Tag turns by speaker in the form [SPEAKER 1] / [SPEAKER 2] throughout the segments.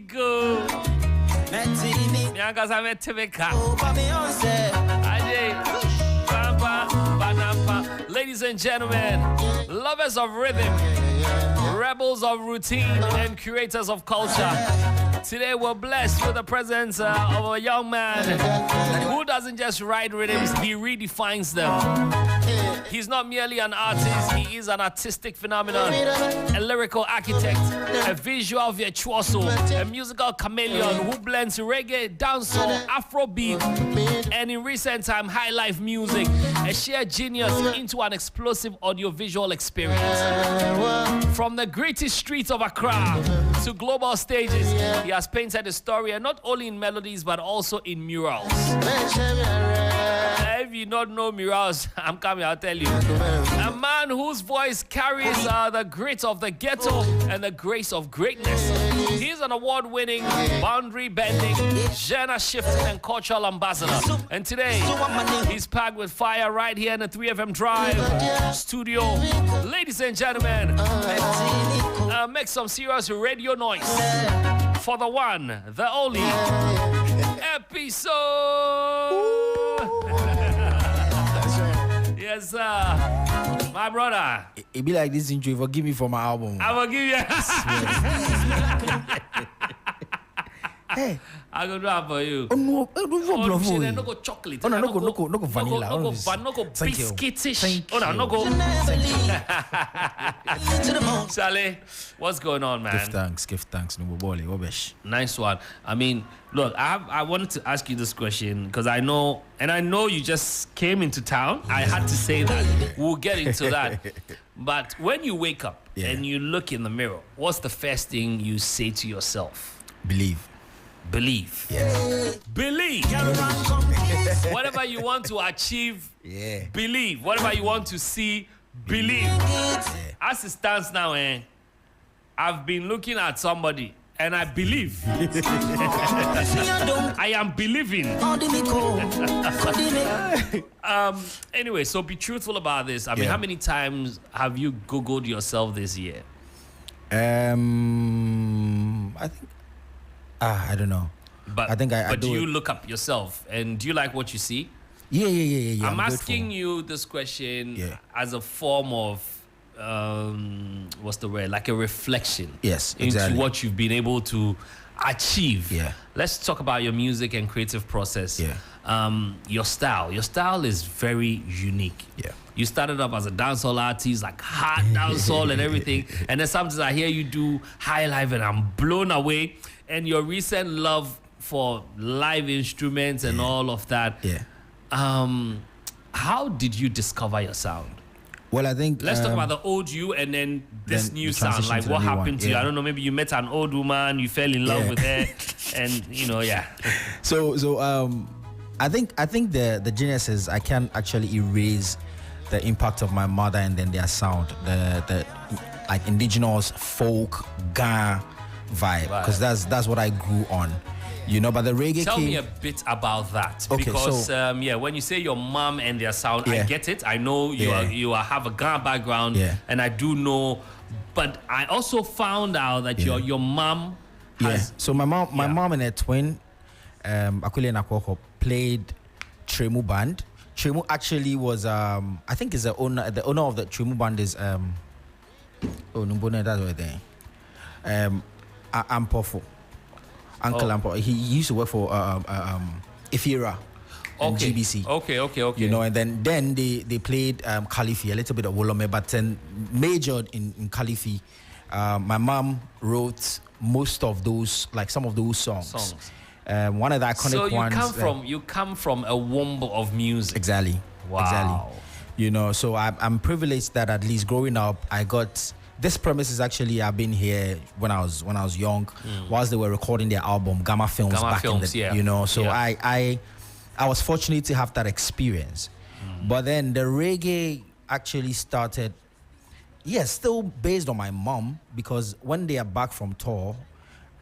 [SPEAKER 1] Go. Nyangas have Tibeka. Ladies and gentlemen, lovers of rhythm, rebels of routine, and curators of culture. Today we're blessed with the presence of a young man who doesn't just write rhythms, he redefines them. He's not merely an artist, he is an artistic phenomenon, a lyrical architect, a visual virtuoso, a musical chameleon who blends reggae, dancehall, Afrobeat, and in recent time, high life music, a sheer genius into an explosive audiovisual experience. From the gritty streets of Accra to global stages, he has painted a story, and not only in melodies, but also in murals. If you don't know murals, I'm coming, I'll tell you. A man whose voice carries the grit of the ghetto and the grace of greatness. He's an award-winning, boundary-bending, genre-shifting, and cultural ambassador. And today, he's packed with fire right here in the 3FM Drive studio. Ladies and gentlemen, make some serious radio noise for the one, the only, Epixode. Yes, sir. My brother.
[SPEAKER 2] It be like this intro. Forgive me for my album.
[SPEAKER 1] I will give you.
[SPEAKER 2] Hey,
[SPEAKER 1] I go do it for you.
[SPEAKER 2] oh no,
[SPEAKER 1] No go chocolate.
[SPEAKER 2] Oh no, no go vanilla.
[SPEAKER 1] No go biscuitish. Oh no, no go. Charlie, what's going on, man?
[SPEAKER 2] Give thanks. No bole, wabesh.
[SPEAKER 1] Nice one. I mean, look, I wanted to ask you this question because I know you just came into town. I had to say that. We'll get into that. But when you wake up and you look in the mirror, what's the first thing you say to yourself?
[SPEAKER 2] Believe.
[SPEAKER 1] Yes. Believe. Whatever you want to achieve, believe. Whatever you want to see, believe. As it stands now, I've been looking at somebody and I believe. I am believing. Anyway, so be truthful about this. I mean, how many times have you Googled yourself this year?
[SPEAKER 2] I think. I don't know.
[SPEAKER 1] But
[SPEAKER 2] I think I
[SPEAKER 1] do you look up yourself and do you like what you see?
[SPEAKER 2] Yeah.
[SPEAKER 1] I'm asking you this question as a form of what's the word? Like a reflection.
[SPEAKER 2] Yes,
[SPEAKER 1] into what you've been able to achieve.
[SPEAKER 2] Yeah.
[SPEAKER 1] Let's talk about your music and creative process.
[SPEAKER 2] Yeah.
[SPEAKER 1] Your style is very unique.
[SPEAKER 2] Yeah.
[SPEAKER 1] You started up as a dancehall artist, like hard dancehall and everything. And then sometimes I hear you do high life and I'm blown away. And your recent love for live instruments and all of that.
[SPEAKER 2] Yeah.
[SPEAKER 1] How did you discover your sound?
[SPEAKER 2] Well, I think
[SPEAKER 1] let's talk about the old you and then this new sound. Like what happened to you? I don't know. Maybe you met an old woman, you fell in love with her, and
[SPEAKER 2] So I think the genius is I can't actually erase the impact of my mother and then their sound, the like indigenous folk Ga vibe, because that's what I grew on, but the reggae
[SPEAKER 1] tell me a bit about that, because when you say your mom and their sound, I get it. I know you have a Ghana background, and I do know, but I also found out that your mom has
[SPEAKER 2] so my mom and her twin Akule and Akwoko played Tremu band. Tremu actually was I think is the owner of the Tremu band is Numbona, that's what they Ampofo. Uncle Ampo. He used to work for Ifira and GBC.
[SPEAKER 1] Okay.
[SPEAKER 2] And then they played Khalifi, a little bit of Wolome, but then majored in Khalifi. My mom wrote most of those, like some of those songs. One of the iconic ones.
[SPEAKER 1] So you come from a womb of music.
[SPEAKER 2] Exactly.
[SPEAKER 1] Wow.
[SPEAKER 2] Exactly. So I'm privileged that at least growing up, I got. This premise is actually I've been here when I was young, whilst they were recording their album Gamma Films back in the So I was fortunate to have that experience, but then the reggae actually started, still based on my mom, because when they are back from tour,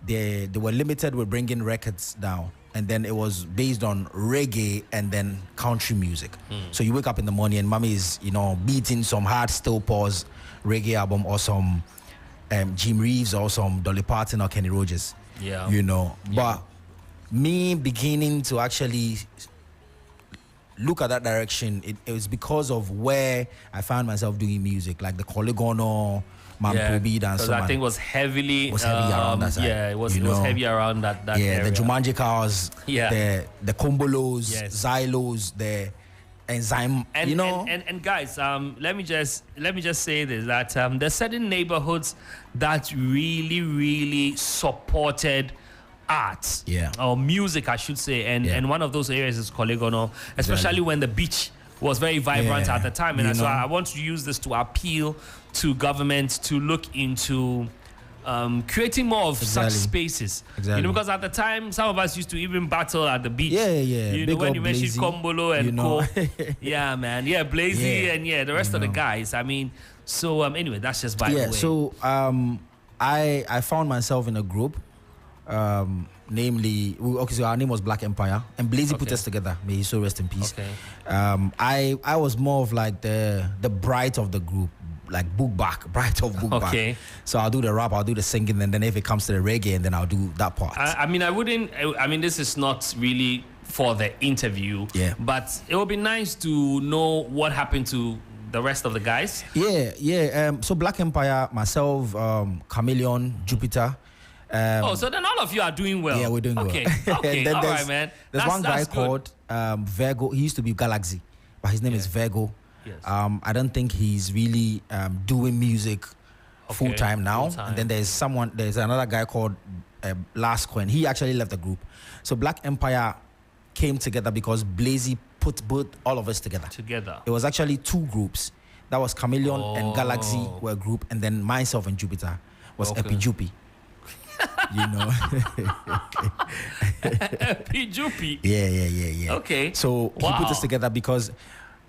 [SPEAKER 2] they were limited with bringing records down, and then it was based on reggae and then country music. So you wake up in the morning and mommy is beating some hard still pause reggae album or some Jim Reeves or some Dolly Parton or Kenny Rogers.
[SPEAKER 1] Yeah.
[SPEAKER 2] You know, but me beginning to actually look at that direction, it was because of where I found myself doing music, like the Polygonal, Mampobi, and so on.
[SPEAKER 1] I think it was heavy
[SPEAKER 2] around that side.
[SPEAKER 1] Yeah, it was heavy around that area.
[SPEAKER 2] The Jumanji cars, the Combolos, Xylos, the enzyme,
[SPEAKER 1] and guys, let me just say this, that there's certain neighborhoods that really supported art, or music, I should say, and one of those areas is Polygonal, especially when the beach was very vibrant at the time, and so I want to use this to appeal to government to look into creating more of such spaces. Exactly. Because at the time, some of us used to even battle at the beach. When you mentioned Kombolo and Co. Blazy and the rest of the guys. I mean, so anyway, that's just by the way.
[SPEAKER 2] So I found myself in a group, namely, so our name was Black Empire, and Blazy put us together. May he so rest in peace. I was more of like the bright of the group, like bright of book back. So I'll do the rap, I'll do the singing, and then if it comes to the reggae, and then I'll do that part.
[SPEAKER 1] I mean, this is not really for the interview, but it would be nice to know what happened to the rest of the guys.
[SPEAKER 2] So Black Empire, myself, Chameleon, Jupiter.
[SPEAKER 1] So then all of you are doing well.
[SPEAKER 2] Yeah, we're doing well.
[SPEAKER 1] Okay, all right, man.
[SPEAKER 2] There's one guy called Virgo. He used to be Galaxy, but his name is Virgo.
[SPEAKER 1] Yes.
[SPEAKER 2] I don't think he's really doing music full time now. And then there's another guy called Last Coin. He actually left the group. So Black Empire came together because Blazy put all of us together. It was actually two groups. That was Chameleon and Galaxy were a group, and then myself and Jupiter was Epixodemusic.
[SPEAKER 1] Epixodemusic.
[SPEAKER 2] Yeah.
[SPEAKER 1] Okay.
[SPEAKER 2] So he put us together because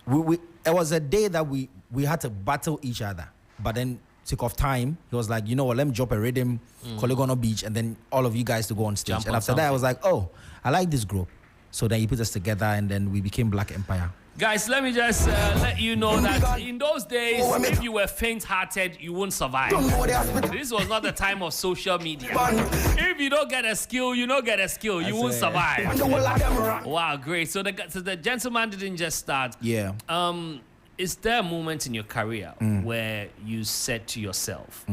[SPEAKER 2] it was a day that we had to battle each other, but then sake of time, he was like, you know what, let me drop a rhythm, Polygonal Beach, and then all of you guys to go on stage. And after that, I was like, oh, I like this group. So then he put us together, and then we became Black Empire.
[SPEAKER 1] Guys, let me just let you know that in those days, if you were faint-hearted, you wouldn't survive. This was not the time of social media. If you don't get a skill, you don't get a skill. You won't survive. Wow, great. So the gentleman didn't just start.
[SPEAKER 2] Yeah.
[SPEAKER 1] Is there a moment in your career where you said to yourself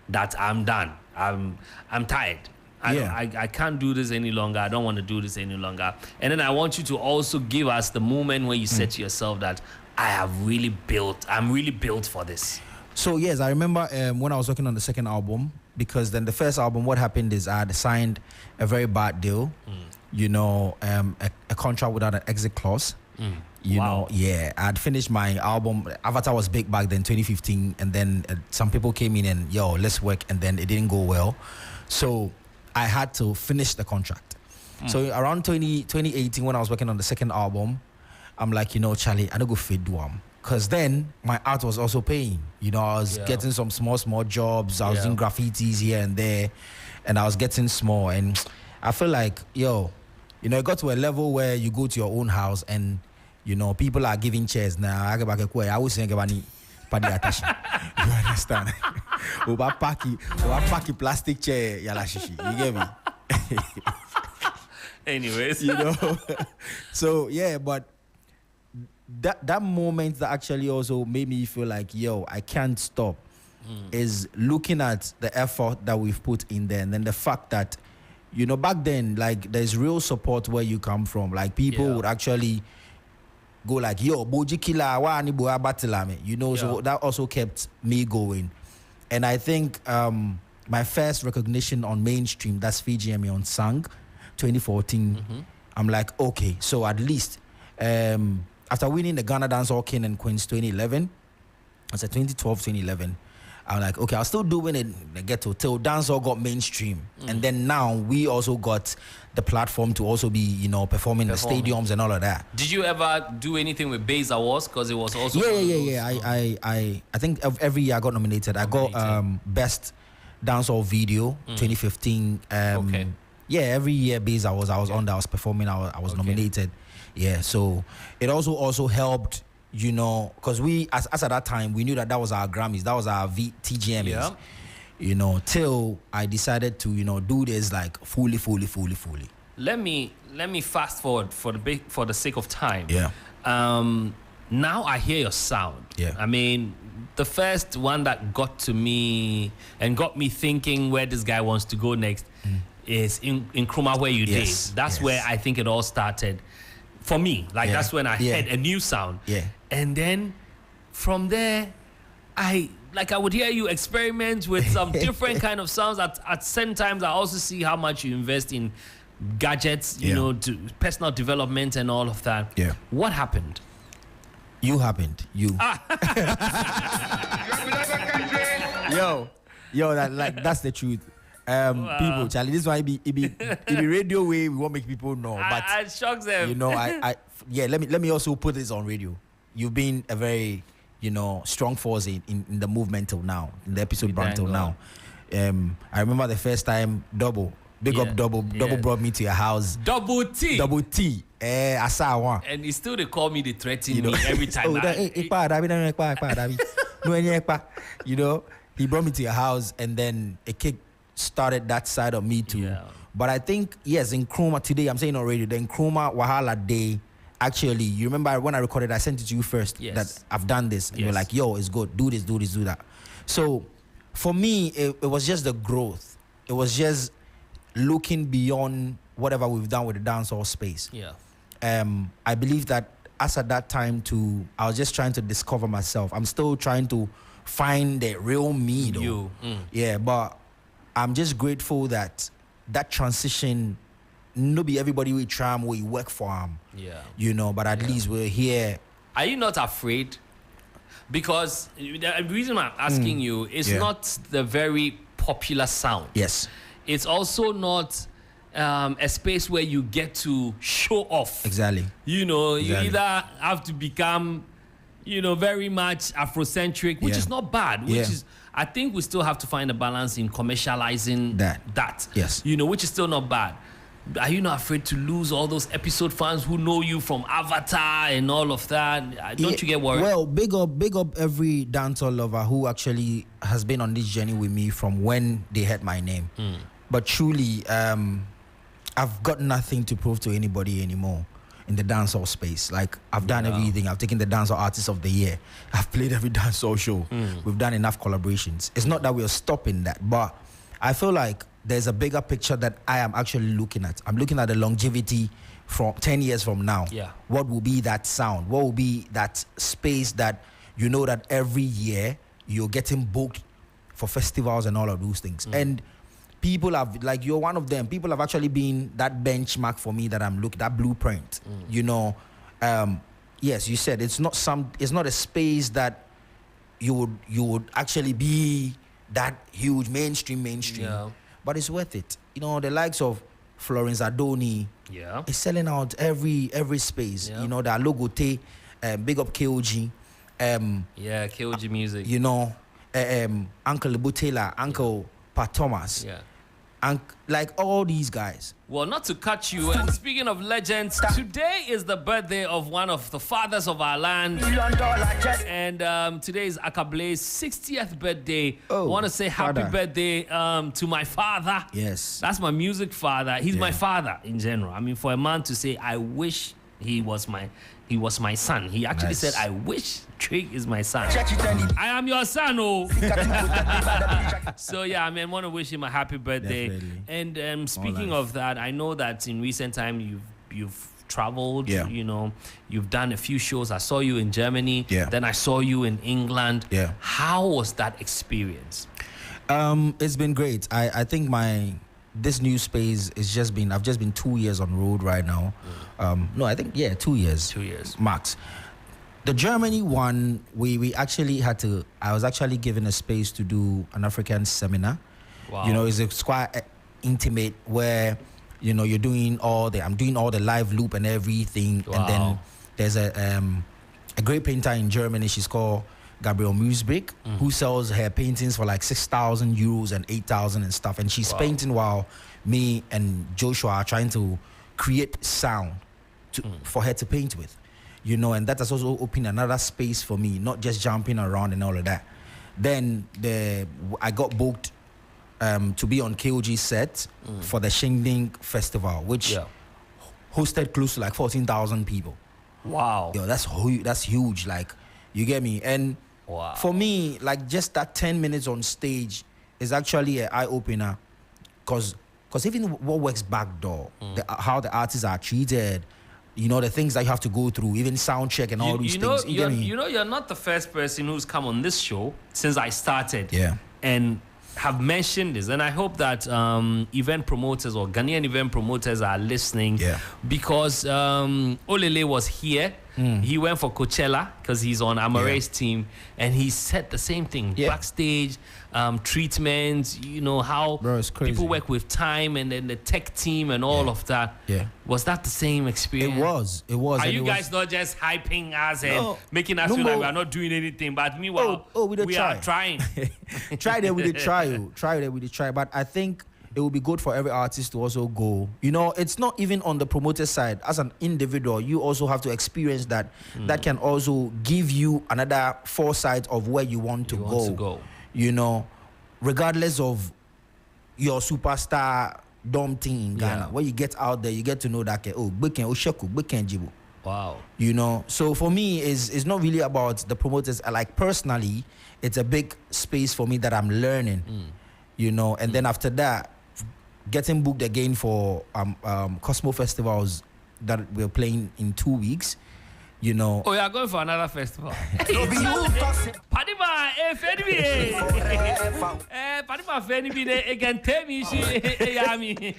[SPEAKER 1] that I'm done, I'm tired, I can't do this any longer, I don't want to do this any longer? And then I want you to also give us the moment where you said to yourself that I'm really built for this.
[SPEAKER 2] So yes, I remember when I was working on the second album, because then the first album, what happened is I had signed a very bad deal, a contract without an exit clause. I had finished my album. Avatar was big back then, 2015, and then some people came in and let's work, and then it didn't go well, so I had to finish the contract. So around 2018, when I was working on the second album, I'm like, Charlie, I don't go fit do because then my art was also paying. I was getting some small jobs. I was doing graffitis here and there, and I was getting small, and I feel like it got to a level where you go to your own house and people are giving chairs now. I always think about it. You understand? Paki plastic chair, yala shishi. You get me?
[SPEAKER 1] Anyways,
[SPEAKER 2] So but that moment that actually also made me feel like I can't stop is looking at the effort that we've put in there, and then the fact that back then, like, there's real support where you come from. Like, people would actually go like, Boji Killer, wani boya batilame, so that also kept me going. And I think my first recognition on mainstream, that's FGME on Sang, 2014. I'm like, okay, so at least after winning the Ghana Dancehall King and Queens 2011, I said 2012, 2011, I'm like, okay, I'll still doing it in the ghetto till dancehall got mainstream. And then now we also got the platform to also be, performing in the stadiums and all of that.
[SPEAKER 1] Did you ever do anything with Bass Awards? Because it was also...
[SPEAKER 2] Yeah. I think every year I got nominated. I got Best Dancehall Video 2015. Every year Bass Awards, I was on there, I was performing, I was nominated. Yeah, so it also helped, because we, as at that time, we knew that was our Grammys, that was our TGMs. you know, till I decided to, you know, do this like fully.
[SPEAKER 1] Let me fast forward for the sake of time.
[SPEAKER 2] Yeah.
[SPEAKER 1] Now I hear your sound.
[SPEAKER 2] Yeah.
[SPEAKER 1] I mean, the first one that got to me and got me thinking where this guy wants to go next is in Nkrumah, where you did. That's where I think it all started for me. Like that's when I heard a new sound.
[SPEAKER 2] Yeah.
[SPEAKER 1] And then from there, I would hear you experiment with some different kind of sounds. At certain times, I also see how much you invest in gadgets, you know, to personal development and all of that.
[SPEAKER 2] Yeah.
[SPEAKER 1] What happened?
[SPEAKER 2] You happened. You. Yo, that's the truth. People, Charlie, this is why it be radio way. We won't make people know, but
[SPEAKER 1] I shocks them.
[SPEAKER 2] You know, let me also put this on radio. You've been a very, you know, strong force in the movement till now, in the episode brand till now. I remember the first time Double brought me to your house. Double T. I saw one.
[SPEAKER 1] And he still they call me, they threaten me every time.
[SPEAKER 2] You know, he brought me to your house, and then a kick started that side of me too.
[SPEAKER 1] Yeah.
[SPEAKER 2] But I think, yes, in Nkrumah today, I'm saying already, the Nkrumah Wahala Day, actually, you remember when I recorded, I sent it to you first, that I've done this. And you're like, yo, it's good. Do this, do that. So for me, it was just the growth. It was just looking beyond whatever we've done with the dancehall space.
[SPEAKER 1] Yeah.
[SPEAKER 2] I believe that as at that time too, I was just trying to discover myself. I'm still trying to find the real me though. Yeah, but I'm just grateful that transition, no be everybody will try where you work for him.
[SPEAKER 1] Yeah.
[SPEAKER 2] You know, but at least we're here.
[SPEAKER 1] Are you not afraid? Because the reason I'm asking you is not the very popular sound.
[SPEAKER 2] Yes.
[SPEAKER 1] It's also not a space where you get to show off.
[SPEAKER 2] Exactly.
[SPEAKER 1] You know, you either have to become, you know, very much Afrocentric, which is not bad. Which is, I think we still have to find a balance in commercializing that.
[SPEAKER 2] Yes.
[SPEAKER 1] You know, which is still not bad. Are you not afraid to lose all those episode fans who know you from Avatar and all of that? Don't you get worried?
[SPEAKER 2] Well, big up every dancehall lover who actually has been on this journey with me from when they heard my name. But truly, I've got nothing to prove to anybody anymore in the dancehall space. Like, I've done everything. I've taken the dancehall artist of the year. I've played every dancehall show. We've done enough collaborations. It's not that we're stopping that, but I feel like there's a bigger picture that I am actually looking at. I'm looking at the longevity from 10 years from now.
[SPEAKER 1] Yeah.
[SPEAKER 2] What will be that sound? What will be that space that you know that every year you're getting booked for festivals and all of those things? And people have, like, you're one of them. People have actually been that benchmark for me that I'm looking, that blueprint. You know, yes, you said it's not a space that you would actually be that huge mainstream.
[SPEAKER 1] Yeah.
[SPEAKER 2] But it's worth it. You know, the likes of Florence Adoni is selling out every space. You know, that Logote, big up KOG.
[SPEAKER 1] KOG music.
[SPEAKER 2] You know, Uncle Butela, Uncle Pat Thomas.
[SPEAKER 1] Yeah.
[SPEAKER 2] And like all these guys.
[SPEAKER 1] Well, not to cut you, and speaking of legends, today is the birthday of one of the fathers of our land. And today is Akable's 60th birthday. I want to say happy birthday to my father.
[SPEAKER 2] Yes.
[SPEAKER 1] That's my music father. He's my father in general. I mean, for a man to say, I wish he was my son. He actually said, I wish Trig is my son. I am your son, oh. So yeah, I mean, I want to wish him a happy birthday.
[SPEAKER 2] Definitely.
[SPEAKER 1] And speaking of that, I know that in recent time you've traveled, you know, you've done a few shows. I saw you in Germany. Then I saw you in England. How was that experience?
[SPEAKER 2] It's been great. I think this new space is I've just been 2 years on road right now. No, I think 2 years.
[SPEAKER 1] 2 years
[SPEAKER 2] max. The Germany one, we actually I was actually given a space to do an African seminar.
[SPEAKER 1] Wow.
[SPEAKER 2] You know, it's quite intimate where, you know, I'm doing all the live loop and everything.
[SPEAKER 1] Wow.
[SPEAKER 2] And then there's a great painter in Germany. She's called Gabrielle Musbrick, who sells her paintings for like 6,000 euros and 8,000 and stuff. And she's painting while me and Joshua are trying to create sound for her to paint with. You know, and that has also opened another space for me, not just jumping around and all of that. Then I got booked to be on KOG set for the Shindig Festival, which hosted close to like 14,000 people.
[SPEAKER 1] Wow.
[SPEAKER 2] Yo, that's huge. Like, you get me? And for me, like, just that 10 minutes on stage is actually an eye-opener, because even what works backdoor, how the artists are treated, you know, the things that you have to go through, even sound check and all these things.
[SPEAKER 1] You're not the first person who's come on this show since I started.
[SPEAKER 2] Yeah.
[SPEAKER 1] And have mentioned this, and I hope that event promoters or Ghanaian event promoters are listening, because Olele was here. He went for Coachella because he's on Amare's team, and he said the same thing. Backstage treatment, you know, how people work with time, and then the tech team and all of that. Was that the same experience?
[SPEAKER 2] It was.
[SPEAKER 1] Are you guys not just hyping us and making us feel like we are not doing anything? But meanwhile, we are trying.
[SPEAKER 2] Try that with the try. But I think it will be good for every artist to also go. You know, it's not even on the promoter side. As an individual, you also have to experience that. That can also give you another foresight of where you want to go. You know, regardless of your superstar dom thing in Ghana, when you get out there, you get to know that
[SPEAKER 1] wow.
[SPEAKER 2] You know, so for me, it's not really about the promoters. Like, personally, it's a big space for me that I'm learning. You know, and then after that, getting booked again for Cosmo festivals that we're playing in 2 weeks. You know.
[SPEAKER 1] Oh, you are going for another festival. Padima, again, tell me,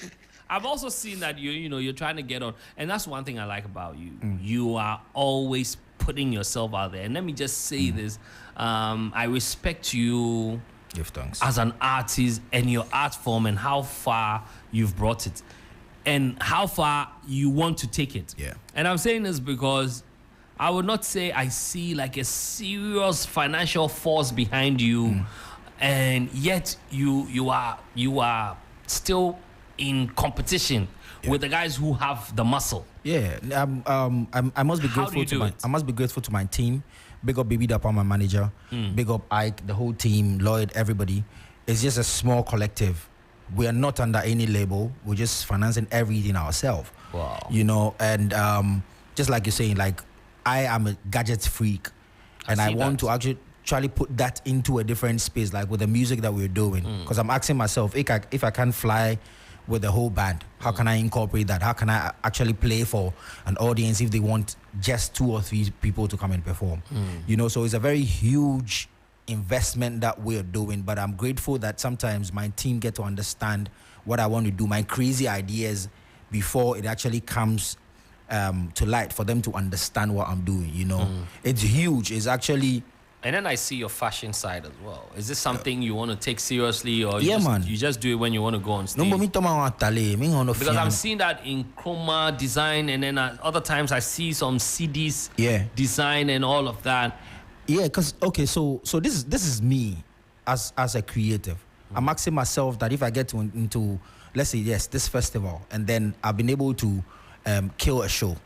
[SPEAKER 1] I've also seen that you're trying to get on, and that's one thing I like about you. You are always putting yourself out there. And let me just say this: I respect you.
[SPEAKER 2] Give thanks.
[SPEAKER 1] As an artist and your art form, and how far you've brought it, and how far you want to take it.
[SPEAKER 2] Yeah.
[SPEAKER 1] And I'm saying this because I would not say I see like a serious financial force behind you, and yet you are still in competition with the guys who have the muscle.
[SPEAKER 2] Yeah. I must be grateful I must be grateful to my team. Big up Baby Dapper, my manager. Big up Ike, the whole team, Lloyd, everybody. It's just a small collective. We are not under any label. We're just financing everything ourselves.
[SPEAKER 1] Wow.
[SPEAKER 2] You know, and just like you're saying, like, I am a gadget freak, and I want to actually try to put that into a different space, like with the music that we're doing. Because I'm asking myself, if I can fly with the whole band, how can I incorporate that? How can I actually play for an audience if they want just 2 or 3 people to come and perform? You know, so it's a very huge investment that we're doing, but I'm grateful that sometimes my team get to understand what I want to do, my crazy ideas, before it actually comes to light, for them to understand what I'm doing. You know, it's huge. It's actually.
[SPEAKER 1] And then I see your fashion side as well. Is this something you want to take seriously, or
[SPEAKER 2] you
[SPEAKER 1] just do it when you want to go on stage? Because I'm seeing that in chroma design, and then other times I see some CDs design and all of that.
[SPEAKER 2] Yeah, because so this is me as a creative. I'm asking myself that if I get into, let's say, this festival, and then I've been able to kill a show,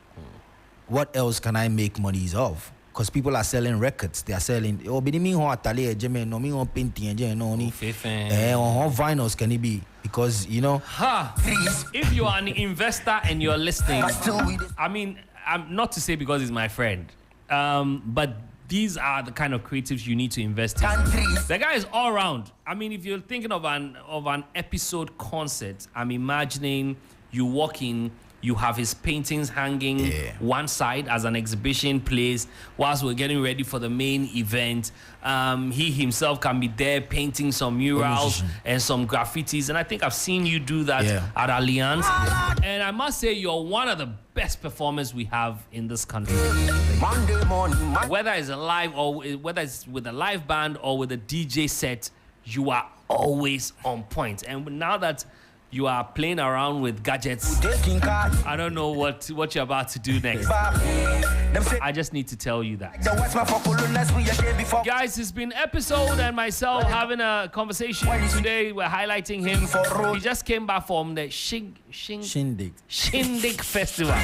[SPEAKER 2] what else can I make monies of? Because people are selling records, they are selling. Oh, but me on painting, vinyls can it be? Because
[SPEAKER 1] if you are an investor and you're listening, I mean, I'm not to say because he's my friend, but these are the kind of creatives you need to invest in. The guy is all around. I mean, if you're thinking of an episode concert, I'm imagining you walk in. You have his paintings hanging one side as an exhibition place whilst we're getting ready for the main event. He himself can be there painting some murals and some graffitis. And I think I've seen you do that at Allianz. And I must say, you're one of the best performers we have in this country. Monday morning, whether it's live or whether it's with a live band or with a DJ set, you are always on point. And now that you are playing around with gadgets, I don't know what you're about to do next. I just need to tell you that. Guys, it's been Episode and myself having a conversation today. We're highlighting him. He just came back from the Shindig Festival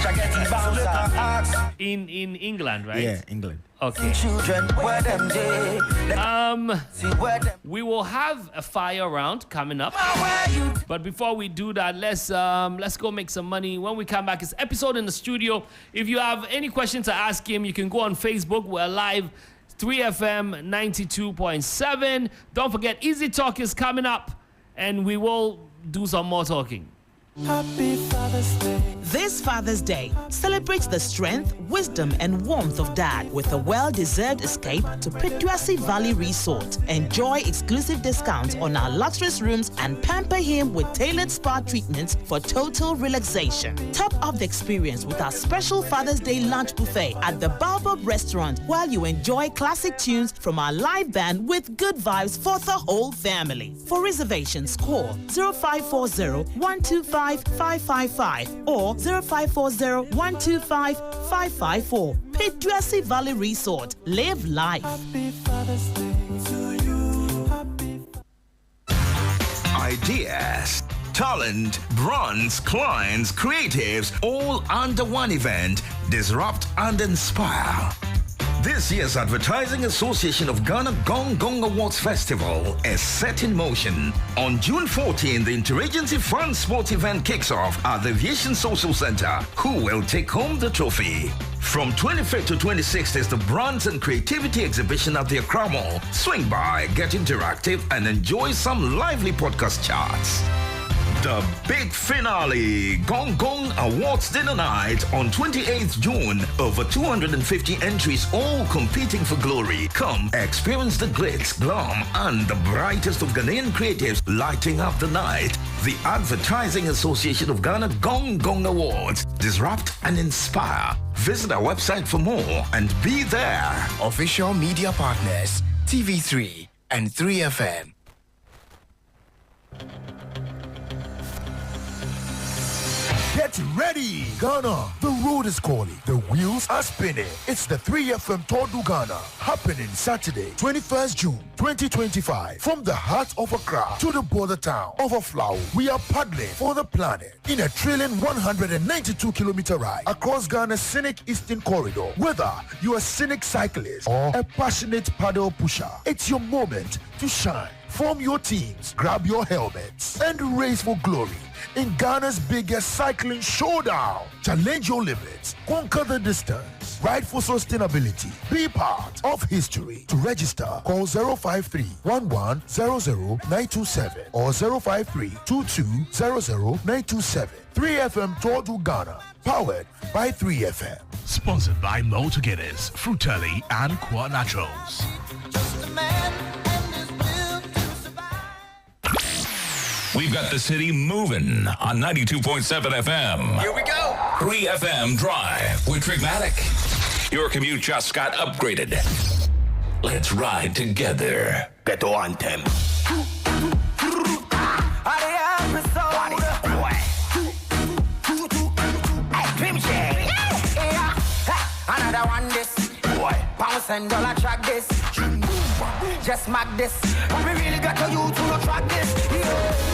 [SPEAKER 1] in England, right?
[SPEAKER 2] Yeah, England.
[SPEAKER 1] Okay. We will have a fire round coming up. But before we do that, let's go make some money. When we come back, it's Episode in the studio. If you have any questions to ask him, you can go on Facebook. We're live, 3FM 92.7. Don't forget, Easy Talk is coming up, and we will do some more talking.
[SPEAKER 3] Happy Father's Day.
[SPEAKER 4] This Father's Day, celebrate the strength, wisdom, and warmth of Dad with a well-deserved escape to Pituasi Valley Resort. Enjoy exclusive discounts on our luxurious rooms and pamper him with tailored spa treatments for total relaxation. Top up the experience with our special Father's Day lunch buffet at the Baobab Restaurant while you enjoy classic tunes from our live band with good vibes for the whole family. For reservations, call 0540-125-555 or 0540-125-554. Pituasi Valley Resort. Live life.
[SPEAKER 3] Happy Father's Day to you.
[SPEAKER 5] Ideas, talent, brands, clients, creatives, all under one event. Disrupt and inspire. This year's Advertising Association of Ghana Gong Gong Awards Festival is set in motion. On June 14, the Interagency Fun Sports event kicks off at the Aviation Social Center. Who will take home the trophy? From 25th to 26th is the Brands and Creativity Exhibition at the Accra Mall. Swing by, get interactive, and enjoy some lively podcast chats. The big finale, Gong Gong Awards Dinner Night on 28th June. Over 250 entries, all competing for glory. Come experience the glitz, glam, and the brightest of Ghanaian creatives lighting up the night. The Advertising Association of Ghana Gong Gong Awards. Disrupt and inspire. Visit our website for more and be there.
[SPEAKER 6] Official media partners, TV3 and 3FM.
[SPEAKER 7] Get ready, Ghana. The road is calling. The wheels are spinning. It's the 3FM Tour du Ghana, happening Saturday, 21st June, 2025. From the heart of Accra to the border town of Aflao, we are paddling for the planet in a thrilling 192-kilometer ride across Ghana's scenic Eastern Corridor. Whether you're a scenic cyclist or a passionate paddle pusher, it's your moment to shine. Form your teams, grab your helmets, and race for glory in Ghana's biggest cycling showdown. Challenge your limits, conquer the distance, ride for sustainability, be part of history. To register, call 053-1100-927 or 053-2200-927. 3FM Tour du Ghana, powered by 3FM.
[SPEAKER 8] Sponsored by Malta Guinness, Fruitelli, and Qua Naturals.
[SPEAKER 9] We've got the city moving on 92.7 FM.
[SPEAKER 6] Here we go.
[SPEAKER 9] 3FM Drive with Trigmatic. Your commute just got upgraded. Let's ride together.
[SPEAKER 6] Get on them.
[SPEAKER 10] Another one this. Pounds and dollar track this. Just mark this. We really got to you to track this. Yeah.